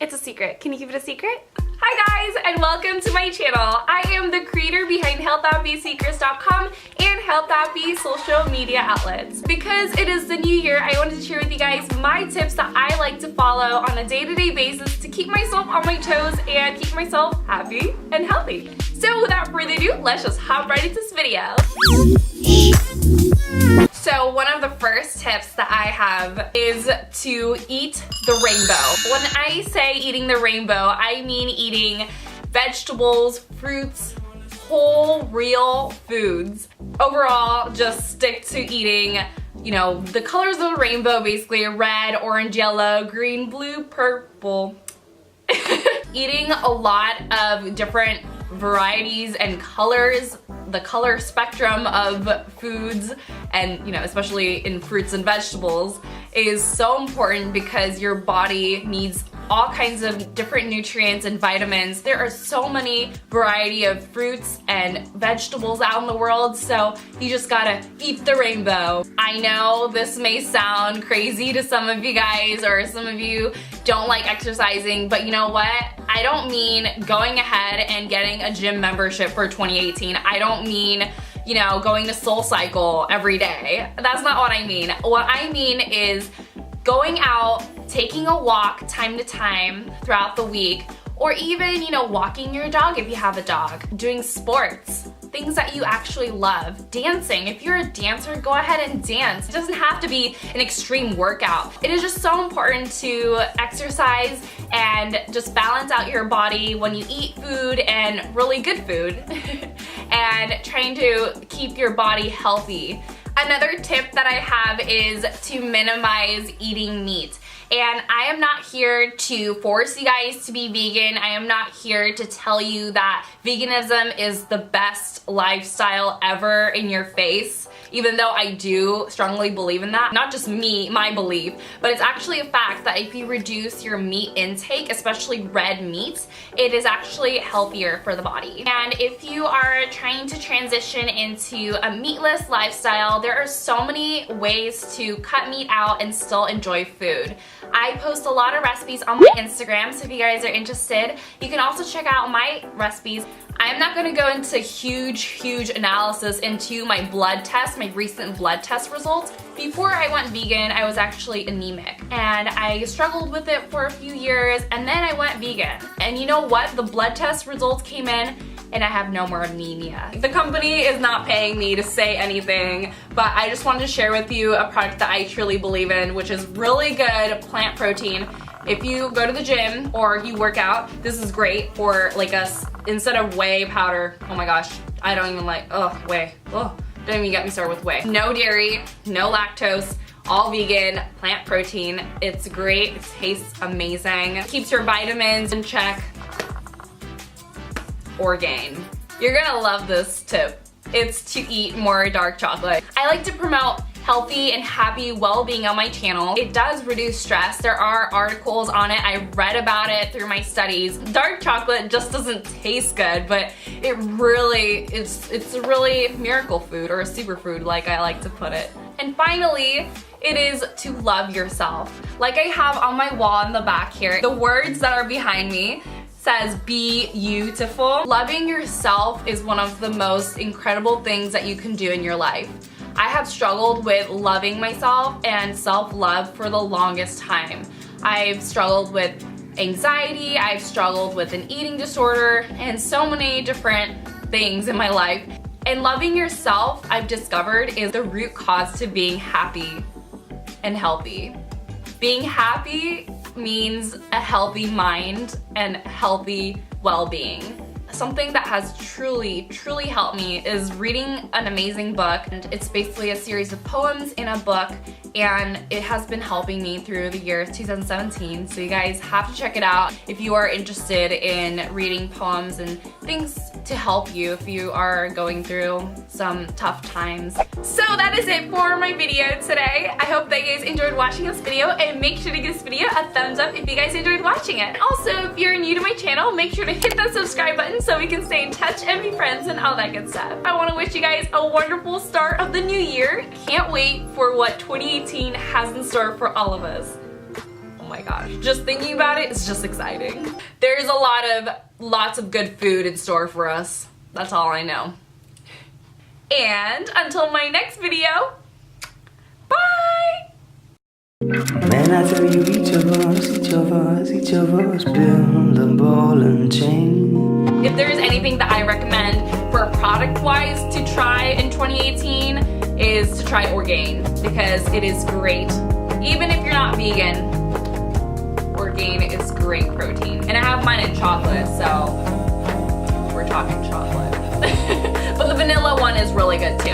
It's a secret. Can you keep it a secret? Hi guys, and welcome to my channel. I am the creator behind healthappysecrets.com and Health Happy social media outlets. Because it is the new year, I wanted to share with you guys my tips that I like to follow on a day-to-day basis to keep myself on my toes and keep myself happy and healthy. So without further ado, let's just hop right into this video. So one of the first tips that I have is to eat the rainbow. When I say eating the rainbow, I mean eating vegetables, fruits, whole, real foods. Overall, just stick to eating, you know, the colors of the rainbow, basically red, orange, yellow, green, blue, purple. Eating a lot of different varieties and colors, the color spectrum of foods, and you know, especially in fruits and vegetables, is so important because your body needs all kinds of different nutrients and vitamins. There are so many variety of fruits and vegetables out in the world, so you just gotta eat the rainbow. I know this may sound crazy to some of you guys, or some of you don't like exercising, but you know what? I don't mean going ahead and getting a gym membership for 2018. I don't mean, you know, going to SoulCycle every day. That's not what I mean. What I mean is going out, taking a walk time to time throughout the week, or even, you know, walking your dog if you have a dog, doing sports, things that you actually love, dancing. If you're a dancer, go ahead and dance. It doesn't have to be an extreme workout. It is just so important to exercise and just balance out your body when you eat food, and really good food, and trying to keep your body healthy. Another tip that I have is to minimize eating meat. And I am not here to force you guys to be vegan. I am not here to tell you that veganism is the best lifestyle ever in your face, even though I do strongly believe in that. Not just me, my belief, but it's actually a fact that if you reduce your meat intake, especially red meat, it is actually healthier for the body. And if you are trying to transition into a meatless lifestyle, there are so many ways to cut meat out and still enjoy food. I post a lot of recipes on my Instagram, so if you guys are interested, you can also check out my recipes. I'm not going to go into huge analysis into my blood test, my recent blood test results. Before I went vegan, I was actually anemic, and I struggled with it for a few years, and then I went vegan. And you know what? The blood test results came in, and I have no more anemia. The company is not paying me to say anything, but I just wanted to share with you a product that I truly believe in, which is really good plant protein. If you go to the gym or you work out, this is great for like instead of whey powder. Oh my gosh, I don't even like, whey. Don't even get me started with whey. No dairy, no lactose, all vegan, plant protein. It's great, it tastes amazing. Keeps your vitamins in check. Orgain. You're gonna love this tip. It's to eat more dark chocolate. I like to promote healthy and happy well-being on my channel. It does reduce stress. There are articles on it. I read about it through my studies. Dark chocolate just doesn't taste good, but it really, it's a really miracle food, or a superfood like I like to put it. And finally, it is to love yourself. Like I have on my wall in the back here, the words that are behind me says be beautiful. Loving yourself is one of the most incredible things that you can do in your life. I have struggled with loving myself and self-love for the longest time. I've struggled with anxiety, I've struggled with an eating disorder, and so many different things in my life. And loving yourself, I've discovered, is the root cause to being happy and healthy. Being happy means a healthy mind and healthy well-being. Something that has truly helped me is reading an amazing book. And it's basically a series of poems in a book, and it has been helping me through the year 2017. So you guys have to check it out if you are interested in reading poems and things to help you if you are going through some tough times. So that is it for my video today. I hope that you guys enjoyed watching this video, and make sure to give this video a thumbs up if you guys enjoyed watching it. Also, if you're new to my channel, make sure to hit that subscribe button so we can stay in touch and be friends and all that good stuff. I want to wish you guys a wonderful start of the new year. Can't wait for what 2018 has in store for all of us. my gosh. Just thinking about it is just exciting. There's lots of good food in store for us. That's all I know. And until my next video, bye! Man, I tell you, each of us build a ball and chain. If there is anything that I recommend for product-wise to try in 2018 is to try Orgain, because it is great. Even if you're not vegan, Orgain is great protein. And I have mine in chocolate, so we're talking chocolate. But the vanilla one is really good too.